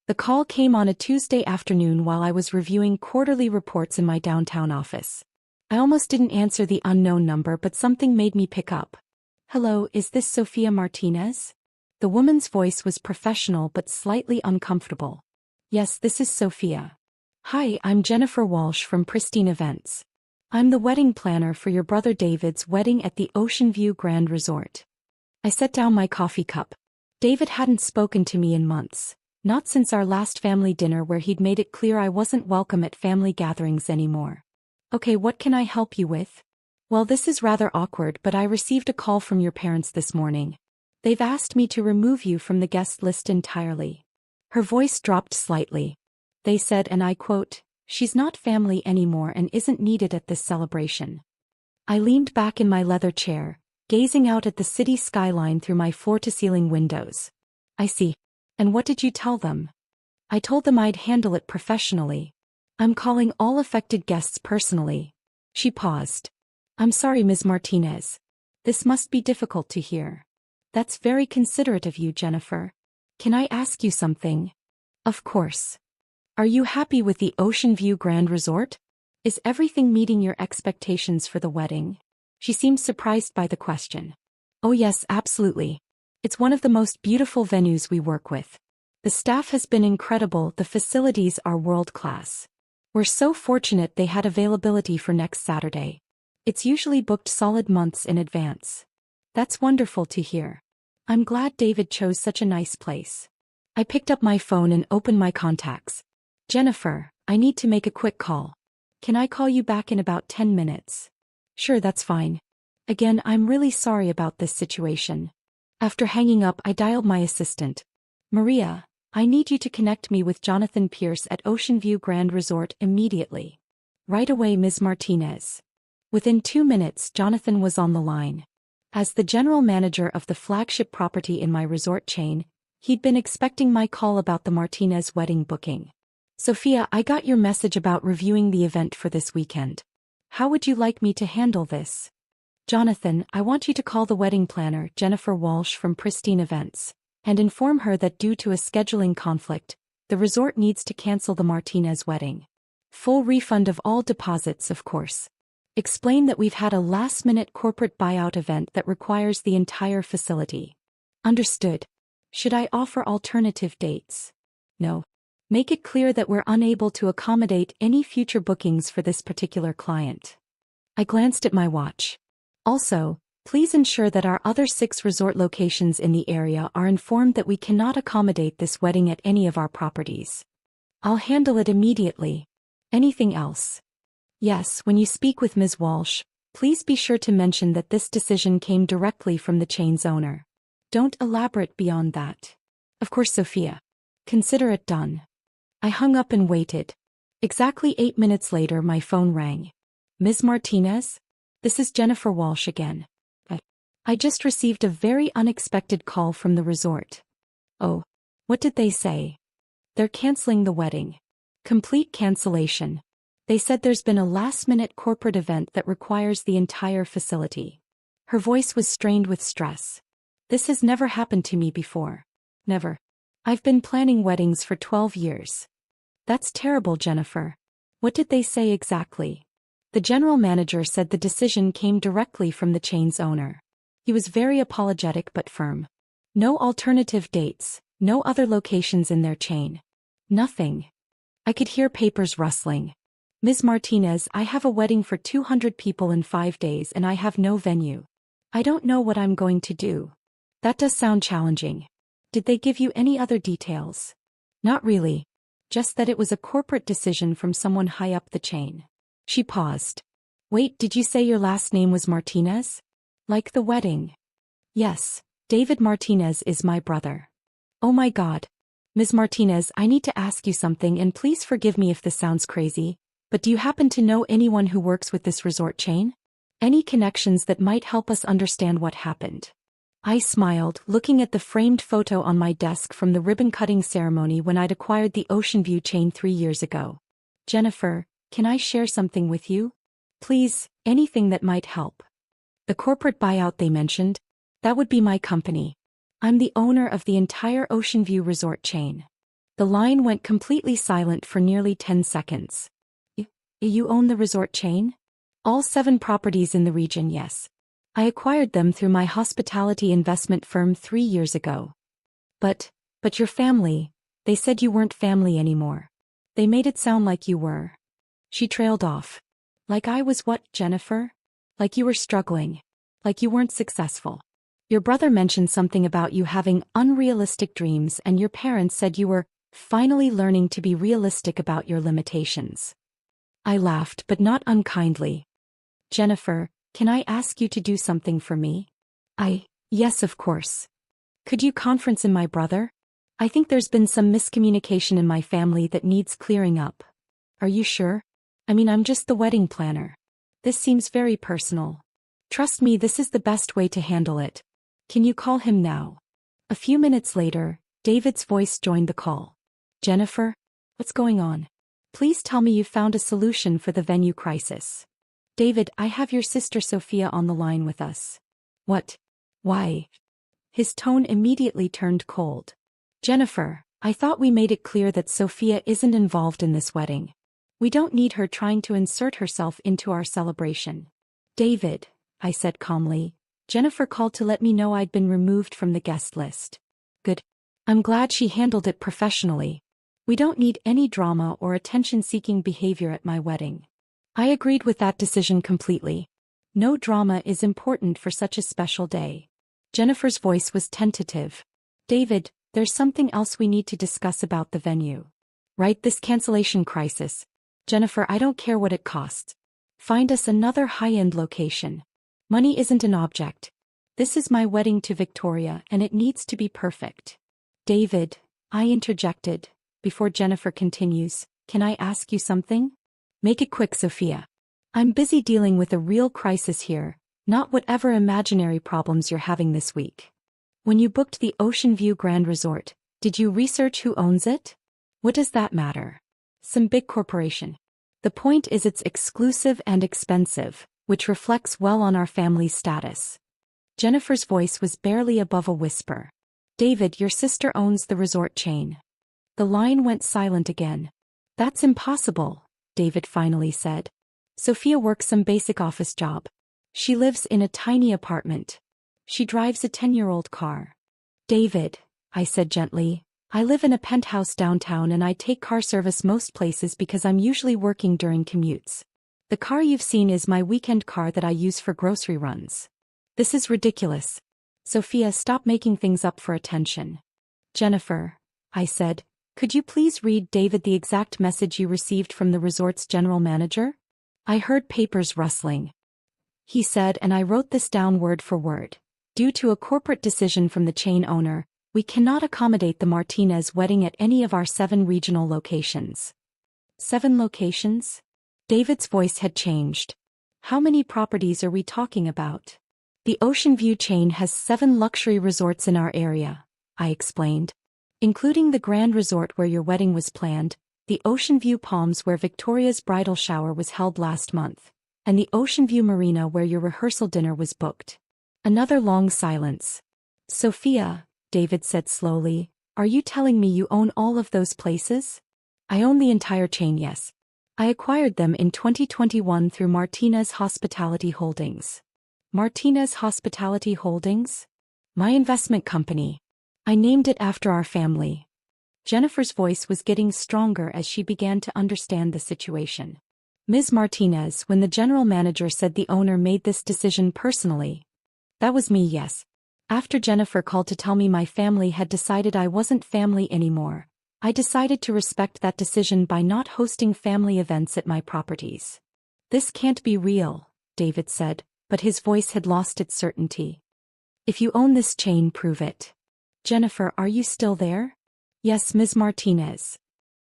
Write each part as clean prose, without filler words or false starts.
The call came on a Tuesday afternoon while I was reviewing quarterly reports in my downtown office. I almost didn't answer the unknown number, but something made me pick up. "Hello, is this Sofia Martinez?" The woman's voice was professional but slightly uncomfortable. "Yes, this is Sophia. Hi, I'm Jennifer Walsh from Pristine Events. I'm the wedding planner for your brother David's wedding at the Ocean View Grand Resort." I set down my coffee cup. David hadn't spoken to me in months, not since our last family dinner where he'd made it clear I wasn't welcome at family gatherings anymore. "Okay, what can I help you with?" "Well, this is rather awkward, but I received a call from your parents this morning. They've asked me to remove you from the guest list entirely." Her voice dropped slightly. They said, and I quote, "She's not family anymore and isn't needed at this celebration." I leaned back in my leather chair, gazing out at the city skyline through my floor-to-ceiling windows. "I see. And what did you tell them?" "I told them I'd handle it professionally. I'm calling all affected guests personally." She paused. "I'm sorry, Ms. Martinez. This must be difficult to hear." "That's very considerate of you, Jennifer. Can I ask you something?" "Of course. Are you happy with the Ocean View Grand Resort? Is everything meeting your expectations for the wedding?" She seemed surprised by the question. "Oh yes, absolutely. It's one of the most beautiful venues we work with. The staff has been incredible, the facilities are world-class. We're so fortunate they had availability for next Saturday. It's usually booked solid months in advance." "That's wonderful to hear. I'm glad David chose such a nice place." I picked up my phone and opened my contacts. "Jennifer, I need to make a quick call. Can I call you back in about 10 minutes? "Sure, that's fine. Again, I'm really sorry about this situation." After hanging up, I dialed my assistant. "Maria, I need you to connect me with Jonathan Pierce at Ocean View Grand Resort immediately." "Right away, Ms. Martinez." Within 2 minutes, Jonathan was on the line. As the general manager of the flagship property in my resort chain, he'd been expecting my call about the Martinez wedding booking. "Sophia, I got your message about reviewing the event for this weekend. How would you like me to handle this?" "Jonathan, I want you to call the wedding planner, Jennifer Walsh from Pristine Events, and inform her that due to a scheduling conflict, the resort needs to cancel the Martinez wedding. Full refund of all deposits, of course. Explain that we've had a last-minute corporate buyout event that requires the entire facility." "Understood. Should I offer alternative dates?" "No. Make it clear that we're unable to accommodate any future bookings for this particular client." I glanced at my watch. "Also, please ensure that our other 6 resort locations in the area are informed that we cannot accommodate this wedding at any of our properties." "I'll handle it immediately. Anything else?" "Yes, when you speak with Ms. Walsh, please be sure to mention that this decision came directly from the chain's owner. Don't elaborate beyond that." "Of course, Sophia. Consider it done." I hung up and waited. Exactly 8 minutes later, my phone rang. "Ms. Martinez? This is Jennifer Walsh again. I just received a very unexpected call from the resort." "Oh, what did they say?" "They're canceling the wedding. Complete cancellation. They said there's been a last-minute corporate event that requires the entire facility." Her voice was strained with stress. "This has never happened to me before. Never. I've been planning weddings for 12 years. "That's terrible, Jennifer. What did they say exactly?" The general manager said the decision came directly from the chain's owner. He was very apologetic but firm. No alternative dates, no other locations in their chain. Nothing. I could hear papers rustling. "Ms. Martinez, I have a wedding for 200 people in 5 days and I have no venue. I don't know what I'm going to do." "That does sound challenging. Did they give you any other details?" "Not really. Just that it was a corporate decision from someone high up the chain." She paused. "Wait, did you say your last name was Martinez? Like the wedding?" "Yes, David Martinez is my brother." "Oh my God. Ms. Martinez, I need to ask you something, and please forgive me if this sounds crazy, but do you happen to know anyone who works with this resort chain? Any connections that might help us understand what happened?" I smiled, looking at the framed photo on my desk from the ribbon-cutting ceremony when I'd acquired the Ocean View chain 3 years ago. "Jennifer, can I share something with you? Please, anything that might help." "The corporate buyout they mentioned? That would be my company. I'm the owner of the entire Ocean View resort chain." The line went completely silent for nearly 10 seconds. You own the resort chain? All 7 properties in the region, yes. I acquired them through my hospitality investment firm 3 years ago. But your family, they said you weren't family anymore. They made it sound like you were. She trailed off. Like I was what, Jennifer? Like you were struggling. Like you weren't successful. Your brother mentioned something about you having unrealistic dreams, and your parents said you were finally learning to be realistic about your limitations. I laughed, but not unkindly. Jennifer, can I ask you to do something for me? Yes, of course. Could you conference in my brother? I think there's been some miscommunication in my family that needs clearing up. Are you sure? I mean, I'm just the wedding planner. This seems very personal. Trust me, this is the best way to handle it. Can you call him now? A few minutes later, David's voice joined the call. Jennifer? What's going on? Please tell me you found a solution for the venue crisis. David, I have your sister Sophia on the line with us. What? Why? His tone immediately turned cold. Jennifer, I thought we made it clear that Sophia isn't involved in this wedding. We don't need her trying to insert herself into our celebration. David, I said calmly, Jennifer called to let me know I'd been removed from the guest list. Good. I'm glad she handled it professionally. We don't need any drama or attention-seeking behavior at my wedding. I agreed with that decision completely. No drama is important for such a special day. Jennifer's voice was tentative. David, there's something else we need to discuss about the venue. Right, this cancellation crisis. Jennifer, I don't care what it costs. Find us another high-end location. Money isn't an object. This is my wedding to Victoria, and it needs to be perfect. David, I interjected. Before Jennifer continues, can I ask you something? Make it quick, Sophia. I'm busy dealing with a real crisis here, not whatever imaginary problems you're having this week. When you booked the Ocean View Grand Resort, did you research who owns it? What does that matter? Some big corporation. The point is it's exclusive and expensive, which reflects well on our family's status. Jennifer's voice was barely above a whisper. David, your sister owns the resort chain. The line went silent again. That's impossible, David finally said. Sophia works some basic office job. She lives in a tiny apartment. She drives a 10-year-old car. David, I said gently, I live in a penthouse downtown and I take car service most places because I'm usually working during commutes. The car you've seen is my weekend car that I use for grocery runs. This is ridiculous. Sophia, stop making things up for attention. Jennifer, I said, could you please read David the exact message you received from the resort's general manager? I heard papers rustling. He said, and I wrote this down word for word. Due to a corporate decision from the chain owner, we cannot accommodate the Martinez wedding at any of our 7 regional locations. 7 locations? David's voice had changed. How many properties are we talking about? The Ocean View chain has 7 luxury resorts in our area, I explained. Including the Grand Resort where your wedding was planned, the Ocean View Palms where Victoria's bridal shower was held last month, and the Ocean View Marina where your rehearsal dinner was booked. Another long silence. Sophia, David said slowly, are you telling me you own all of those places? I own the entire chain, yes. I acquired them in 2021 through Martinez Hospitality Holdings. Martinez Hospitality Holdings? My investment company. I named it after our family. Jennifer's voice was getting stronger as she began to understand the situation. Ms. Martinez, when the general manager said the owner made this decision personally. That was me, yes. After Jennifer called to tell me my family had decided I wasn't family anymore, I decided to respect that decision by not hosting family events at my properties. This can't be real, David said, but his voice had lost its certainty. If you own this chain, prove it. Jennifer, are you still there? Yes, Ms. Martinez.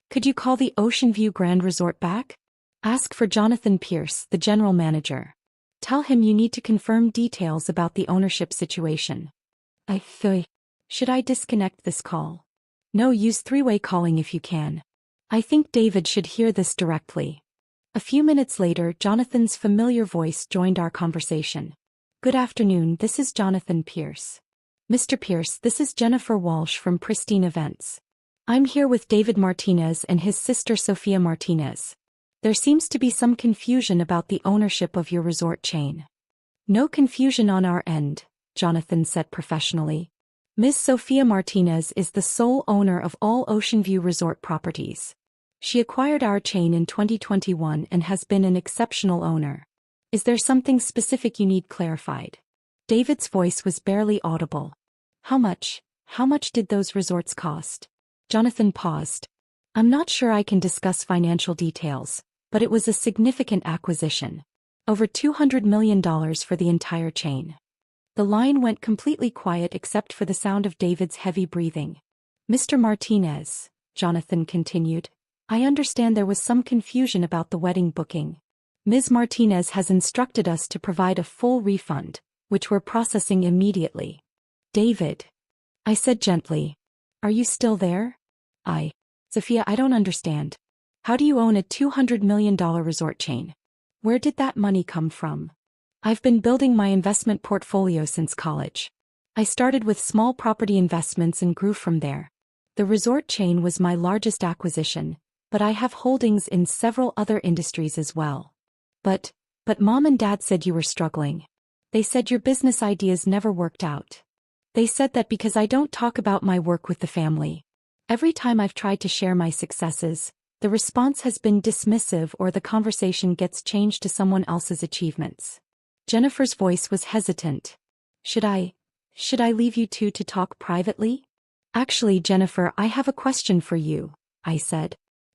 Could you call the Ocean View Grand Resort back? Ask for Jonathan Pierce, the general manager. Tell him you need to confirm details about the ownership situation. Should I disconnect this call? No, use 3-way calling if you can. I think David should hear this directly. A few minutes later, Jonathan's familiar voice joined our conversation. Good afternoon, this is Jonathan Pierce. Mr. Pierce, this is Jennifer Walsh from Pristine Events. I'm here with David Martinez and his sister Sofia Martinez. There seems to be some confusion about the ownership of your resort chain. No confusion on our end, Jonathan said professionally. Ms. Sofia Martinez is the sole owner of all Ocean View Resort properties. She acquired our chain in 2021 and has been an exceptional owner. Is there something specific you need clarified? David's voice was barely audible. How much did those resorts cost? Jonathan paused. I'm not sure I can discuss financial details, but it was a significant acquisition. Over $200 million for the entire chain. The line went completely quiet except for the sound of David's heavy breathing. Mr. Martinez, Jonathan continued, I understand there was some confusion about the wedding booking. Ms. Martinez has instructed us to provide a full refund, which we're processing immediately. David. I said gently. Are you still there? Sofia, I don't understand. How do you own a $200 million resort chain? Where did that money come from? I've been building my investment portfolio since college. I started with small property investments and grew from there. The resort chain was my largest acquisition, but I have holdings in several other industries as well. But Mom and Dad said you were struggling. They said your business ideas never worked out. They said that because I don't talk about my work with the family. Every time I've tried to share my successes, the response has been dismissive or the conversation gets changed to someone else's achievements. Jennifer's voice was hesitant. Should I leave you two to talk privately? Actually, Jennifer, I have a question for you, I said.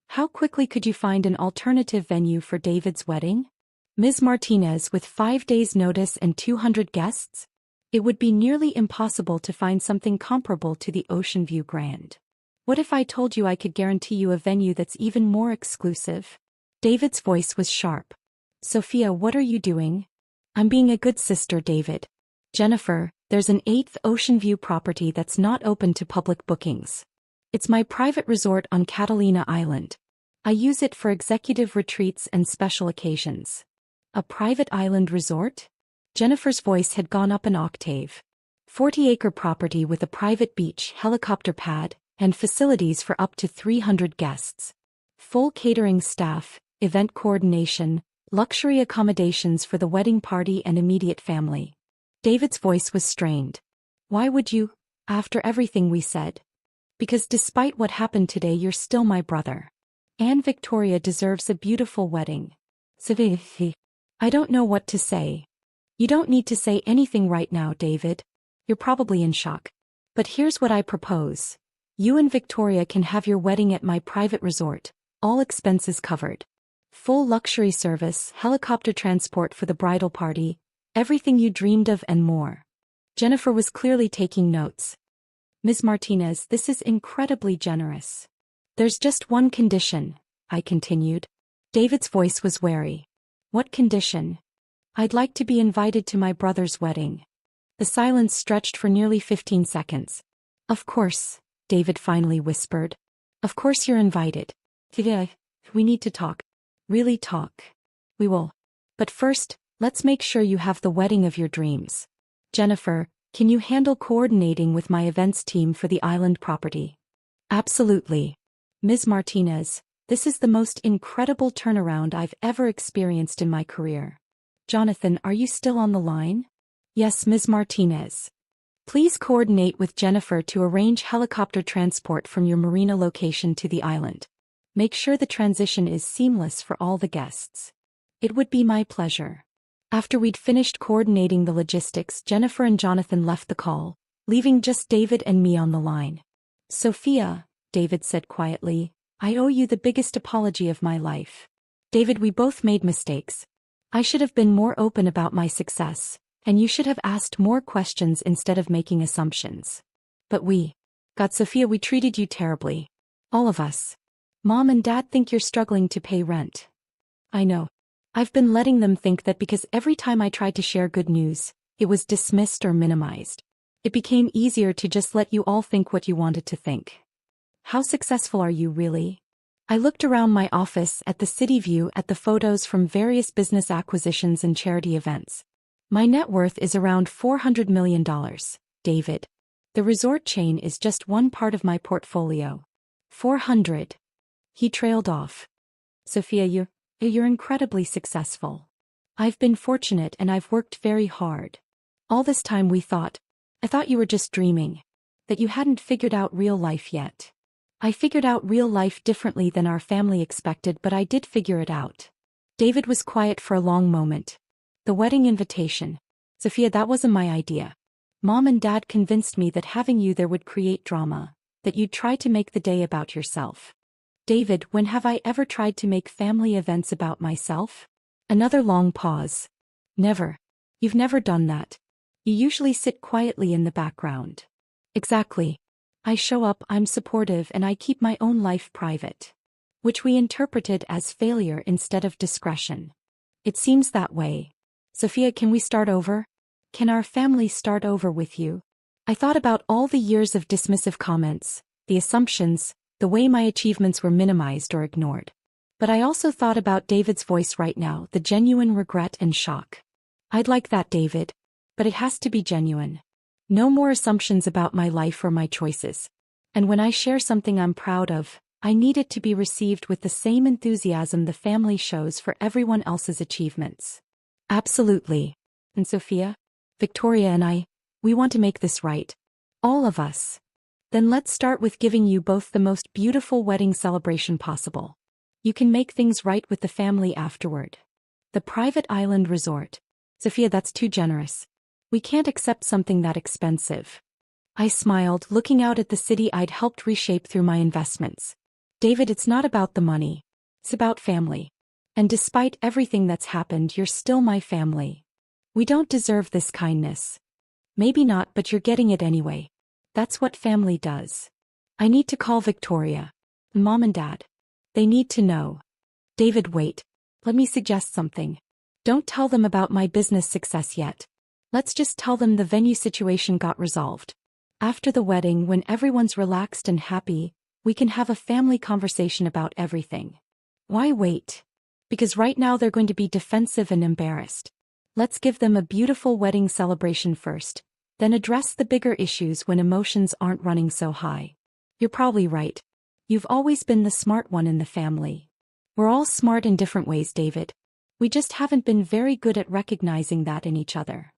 How quickly could you find an alternative venue for David's wedding? Ms. Martinez, with 5 days' notice and 200 guests? It would be nearly impossible to find something comparable to the Ocean View Grand. What if I told you I could guarantee you a venue that's even more exclusive? David's voice was sharp. Sofia, what are you doing? I'm being a good sister, David. Jennifer, there's an 8th Ocean View property that's not open to public bookings. It's my private resort on Catalina Island. I use it for executive retreats and special occasions. A private island resort? Jennifer's voice had gone up an octave. 40-acre property with a private beach, helicopter pad, and facilities for up to 300 guests. Full catering staff, event coordination, luxury accommodations for the wedding party and immediate family. David's voice was strained. Why would you, after everything we said? Because despite what happened today, you're still my brother. Anne Victoria deserves a beautiful wedding. I don't know what to say. You don't need to say anything right now, David. You're probably in shock. But here's what I propose. You and Victoria can have your wedding at my private resort, all expenses covered. Full luxury service, helicopter transport for the bridal party, everything you dreamed of and more. Jennifer was clearly taking notes. Ms. Martinez, this is incredibly generous. There's just one condition, I continued. David's voice was wary. What condition? I'd like to be invited to my brother's wedding. The silence stretched for nearly 15 seconds. Of course, David finally whispered. Of course you're invited. We need to talk. Really talk. We will. But first, let's make sure you have the wedding of your dreams. Jennifer, can you handle coordinating with my events team for the island property? Absolutely. Ms. Martinez, this is the most incredible turnaround I've ever experienced in my career. Jonathan, are you still on the line? Yes, Ms. Martinez. Please coordinate with Jennifer to arrange helicopter transport from your marina location to the island. Make sure the transition is seamless for all the guests. It would be my pleasure. After we'd finished coordinating the logistics, Jennifer and Jonathan left the call, leaving just David and me on the line. Sofia, David said quietly, I owe you the biggest apology of my life. David, we both made mistakes. I should have been more open about my success, and you should have asked more questions instead of making assumptions. But Sofia, we treated you terribly. All of us. Mom and Dad think you're struggling to pay rent. I know. I've been letting them think that because every time I tried to share good news, it was dismissed or minimized. It became easier to just let you all think what you wanted to think. How successful are you really? I looked around my office at the city view at the photos from various business acquisitions and charity events. My net worth is around $400 million, David. The resort chain is just one part of my portfolio. 400. He trailed off. Sophia, you're incredibly successful. I've been fortunate and I've worked very hard. All this time I thought you were just dreaming. That you hadn't figured out real life yet. I figured out real life differently than our family expected, but I did figure it out. David was quiet for a long moment. The wedding invitation. Sophia, that wasn't my idea. Mom and Dad convinced me that having you there would create drama, that you'd try to make the day about yourself. David, when have I ever tried to make family events about myself? Another long pause. Never. You've never done that. You usually sit quietly in the background. Exactly. I show up, I'm supportive, and I keep my own life private. Which we interpreted as failure instead of discretion. It seems that way. Sophia, can we start over? Can our family start over with you? I thought about all the years of dismissive comments, the assumptions, the way my achievements were minimized or ignored. But I also thought about David's voice right now, the genuine regret and shock. I'd like that, David. But it has to be genuine. No more assumptions about my life or my choices. And when I share something I'm proud of, I need it to be received with the same enthusiasm the family shows for everyone else's achievements. Absolutely. And Sophia, Victoria and we want to make this right. All of us. Then let's start with giving you both the most beautiful wedding celebration possible. You can make things right with the family afterward. The private island resort. Sophia, that's too generous. We can't accept something that expensive. I smiled, looking out at the city I'd helped reshape through my investments. David, it's not about the money. It's about family. And despite everything that's happened, you're still my family. We don't deserve this kindness. Maybe not, but you're getting it anyway. That's what family does. I need to call Victoria. Mom and Dad. They need to know. David, wait. Let me suggest something. Don't tell them about my business success yet. Let's just tell them the venue situation got resolved. After the wedding, when everyone's relaxed and happy, we can have a family conversation about everything. Why wait? Because right now they're going to be defensive and embarrassed. Let's give them a beautiful wedding celebration first, then address the bigger issues when emotions aren't running so high. You're probably right. You've always been the smart one in the family. We're all smart in different ways, David. We just haven't been very good at recognizing that in each other.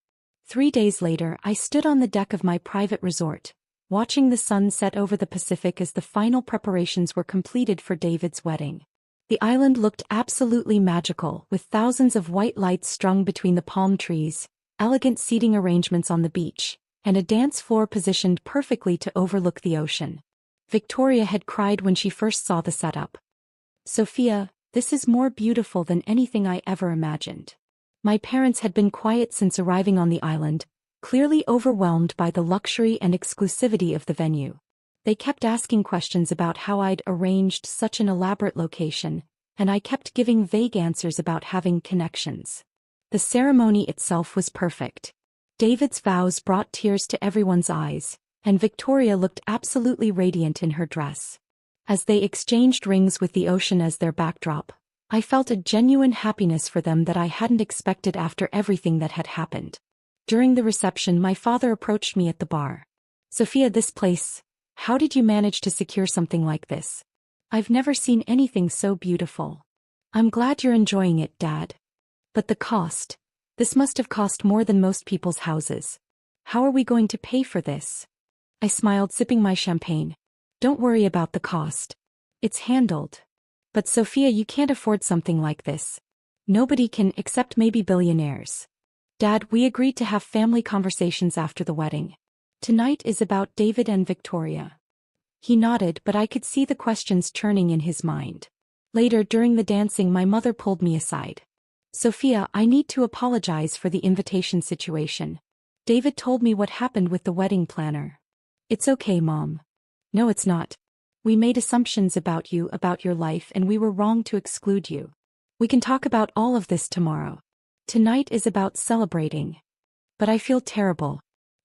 3 days later, I stood on the deck of my private resort, watching the sun set over the Pacific as the final preparations were completed for David's wedding. The island looked absolutely magical, with thousands of white lights strung between the palm trees, elegant seating arrangements on the beach, and a dance floor positioned perfectly to overlook the ocean. Victoria had cried when she first saw the setup. Sophia, this is more beautiful than anything I ever imagined. My parents had been quiet since arriving on the island, clearly overwhelmed by the luxury and exclusivity of the venue. They kept asking questions about how I'd arranged such an elaborate location, and I kept giving vague answers about having connections. The ceremony itself was perfect. David's vows brought tears to everyone's eyes, and Victoria looked absolutely radiant in her dress. As they exchanged rings with the ocean as their backdrop, I felt a genuine happiness for them that I hadn't expected after everything that had happened. During the reception, my father approached me at the bar. Sophia, this place, how did you manage to secure something like this? I've never seen anything so beautiful. I'm glad you're enjoying it, Dad. But the cost. This must have cost more than most people's houses. How are we going to pay for this? I smiled, sipping my champagne. Don't worry about the cost. It's handled. But Sophia, you can't afford something like this. Nobody can, except maybe billionaires. Dad, we agreed to have family conversations after the wedding. Tonight is about David and Victoria. He nodded, but I could see the questions churning in his mind. Later, during the dancing, my mother pulled me aside. Sophia, I need to apologize for the invitation situation. David told me what happened with the wedding planner. It's okay, Mom. No, it's not. We made assumptions about you, about your life, and we were wrong to exclude you. We can talk about all of this tomorrow. Tonight is about celebrating. But I feel terrible.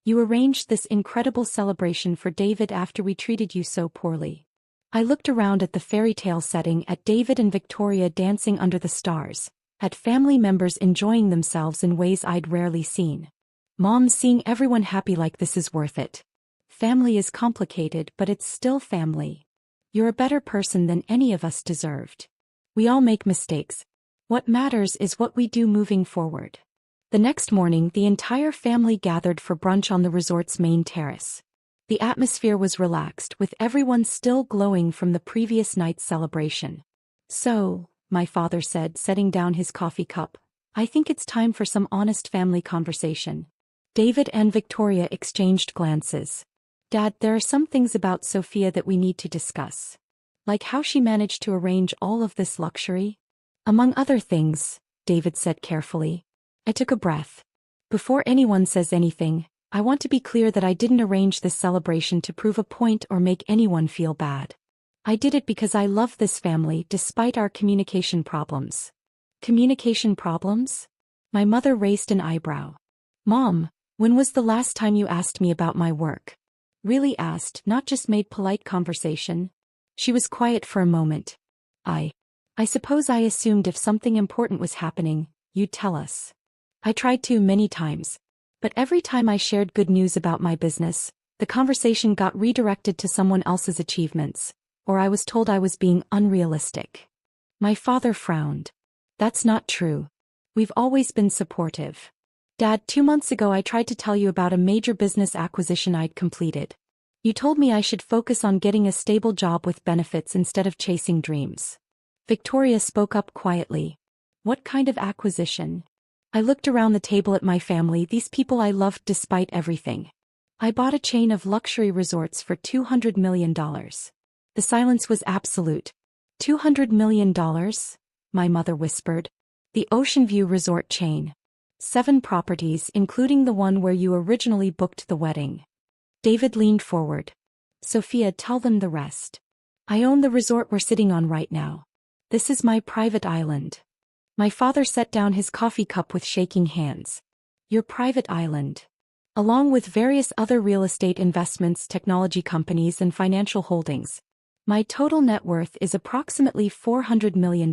You arranged this incredible celebration for David after we treated you so poorly. I looked around at the fairy tale setting, at David and Victoria dancing under the stars, at family members enjoying themselves in ways I'd rarely seen. Mom, seeing everyone happy like this is worth it. Family is complicated, but it's still family. You're a better person than any of us deserved. We all make mistakes. What matters is what we do moving forward. The next morning, the entire family gathered for brunch on the resort's main terrace. The atmosphere was relaxed, with everyone still glowing from the previous night's celebration. So, my father said, setting down his coffee cup, I think it's time for some honest family conversation. David and Victoria exchanged glances. Dad, there are some things about Sophia that we need to discuss. Like how she managed to arrange all of this luxury? Among other things, David said carefully. I took a breath. Before anyone says anything, I want to be clear that I didn't arrange this celebration to prove a point or make anyone feel bad. I did it because I love this family despite our communication problems. Communication problems? My mother raised an eyebrow. Mom, when was the last time you asked me about my work? Really asked, not just made polite conversation. She was quiet for a moment. I suppose I assumed if something important was happening, you'd tell us. I tried to many times. But every time I shared good news about my business, the conversation got redirected to someone else's achievements, or I was told I was being unrealistic. My father frowned. That's not true. We've always been supportive. Dad, 2 months ago I tried to tell you about a major business acquisition I'd completed. You told me I should focus on getting a stable job with benefits instead of chasing dreams. Victoria spoke up quietly. What kind of acquisition? I looked around the table at my family, these people I loved despite everything. I bought a chain of luxury resorts for $200 million. The silence was absolute. $200 million? My mother whispered. The Ocean View Resort chain. 7 properties, including the one where you originally booked the wedding. David leaned forward. Sophia, tell them the rest. I own the resort we're sitting on right now. This is my private island. My father set down his coffee cup with shaking hands. Your private island. Along with various other real estate investments, technology companies, and financial holdings. My total net worth is approximately $400 million.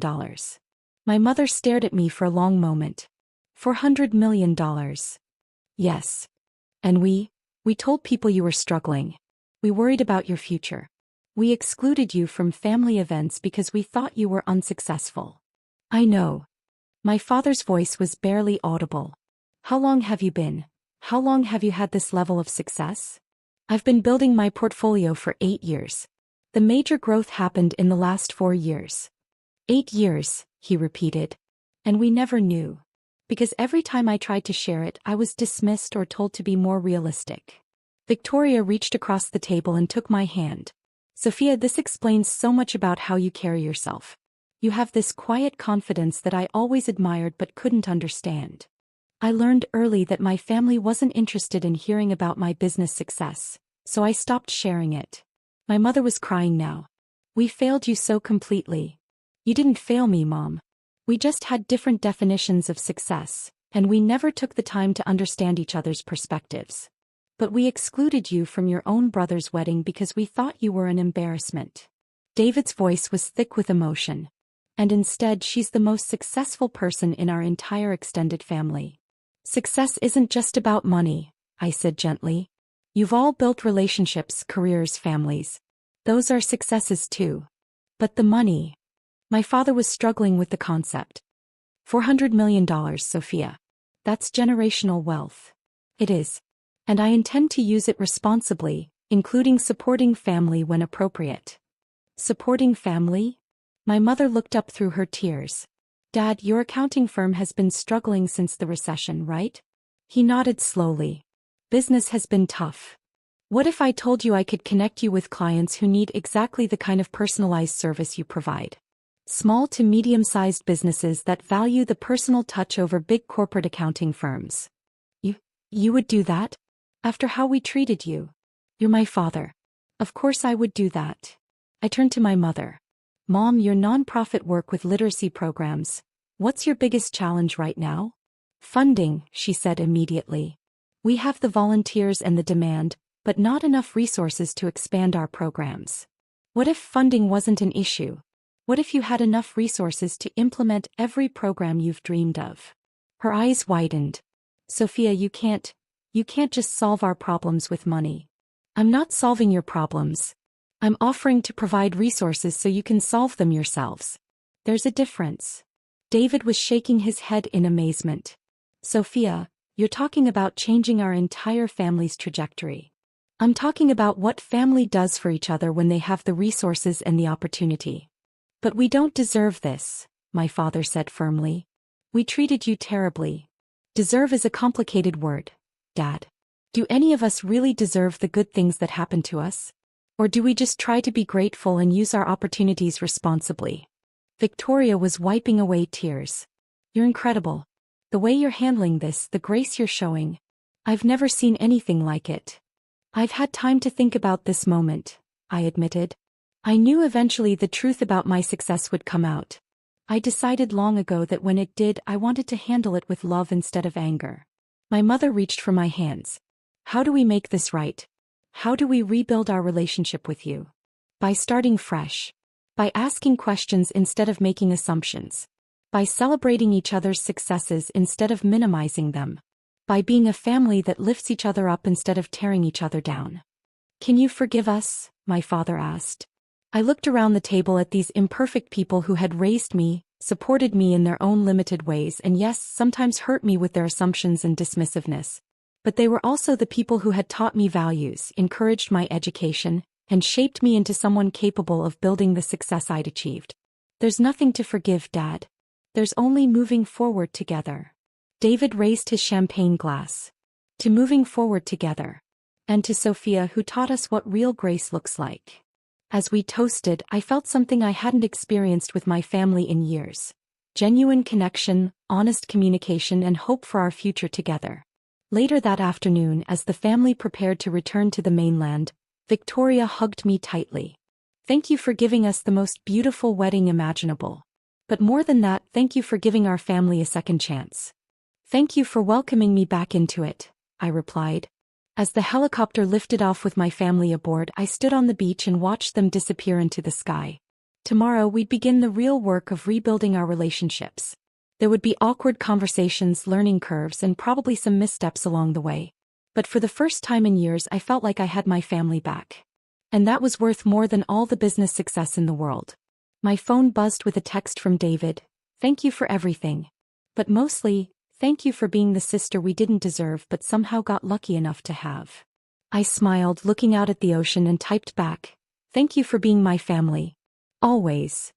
My mother stared at me for a long moment. $400 million. Yes. And we told people you were struggling. We worried about your future. We excluded you from family events because we thought you were unsuccessful. I know. My father's voice was barely audible. How long have you been? How long have you had this level of success? I've been building my portfolio for 8 years. The major growth happened in the last 4 years. 8 years, he repeated. And we never knew. Because every time I tried to share it, I was dismissed or told to be more realistic. Victoria reached across the table and took my hand. Sophia, this explains so much about how you carry yourself. You have this quiet confidence that I always admired but couldn't understand. I learned early that my family wasn't interested in hearing about my business success, so I stopped sharing it. My mother was crying now. We failed you so completely. You didn't fail me, Mom. We just had different definitions of success, and we never took the time to understand each other's perspectives. But we excluded you from your own brother's wedding because we thought you were an embarrassment. David's voice was thick with emotion. And instead, she's the most successful person in our entire extended family. Success isn't just about money, I said gently. You've all built relationships, careers, families. Those are successes too. But the money. My father was struggling with the concept. $400 million, Sophia. That's generational wealth. It is. And I intend to use it responsibly, including supporting family when appropriate. Supporting family? My mother looked up through her tears. Dad, your accounting firm has been struggling since the recession, right? He nodded slowly. Business has been tough. What if I told you I could connect you with clients who need exactly the kind of personalized service you provide? Small to medium-sized businesses that value the personal touch over big corporate accounting firms. You would do that? After how we treated you? You're my father. Of course I would do that. I turned to my mother. Mom, your nonprofit work with literacy programs. What's your biggest challenge right now? Funding, she said immediately. We have the volunteers and the demand, but not enough resources to expand our programs. What if funding wasn't an issue? What if you had enough resources to implement every program you've dreamed of? Her eyes widened. Sophia, you can't just solve our problems with money. I'm not solving your problems. I'm offering to provide resources so you can solve them yourselves. There's a difference. David was shaking his head in amazement. Sophia, you're talking about changing our entire family's trajectory. I'm talking about what family does for each other when they have the resources and the opportunity. But we don't deserve this, my father said firmly. We treated you terribly. Deserve is a complicated word, Dad. Do any of us really deserve the good things that happen to us? Or do we just try to be grateful and use our opportunities responsibly? Victoria was wiping away tears. You're incredible. The way you're handling this, the grace you're showing. I've never seen anything like it. I've had time to think about this moment, I admitted. I knew eventually the truth about my success would come out. I decided long ago that when it did, I wanted to handle it with love instead of anger. My mother reached for my hands. How do we make this right? How do we rebuild our relationship with you? By starting fresh. By asking questions instead of making assumptions. By celebrating each other's successes instead of minimizing them. By being a family that lifts each other up instead of tearing each other down. Can you forgive us? My father asked. I looked around the table at these imperfect people who had raised me, supported me in their own limited ways, and yes, sometimes hurt me with their assumptions and dismissiveness. But they were also the people who had taught me values, encouraged my education, and shaped me into someone capable of building the success I'd achieved. There's nothing to forgive, Dad. There's only moving forward together. David raised his champagne glass. To moving forward together. And to Sophia, who taught us what real grace looks like. As we toasted, I felt something I hadn't experienced with my family in years. Genuine connection, honest communication, and hope for our future together. Later that afternoon, as the family prepared to return to the mainland, Victoria hugged me tightly. Thank you for giving us the most beautiful wedding imaginable. But more than that, thank you for giving our family a second chance. Thank you for welcoming me back into it, I replied. As the helicopter lifted off with my family aboard, I stood on the beach and watched them disappear into the sky. Tomorrow we'd begin the real work of rebuilding our relationships. There would be awkward conversations, learning curves, and probably some missteps along the way. But for the first time in years, I felt like I had my family back. And that was worth more than all the business success in the world. My phone buzzed with a text from David. Thank you for everything. But mostly, thank you for being the sister we didn't deserve but somehow got lucky enough to have. I smiled, looking out at the ocean, and typed back, thank you for being my family. Always.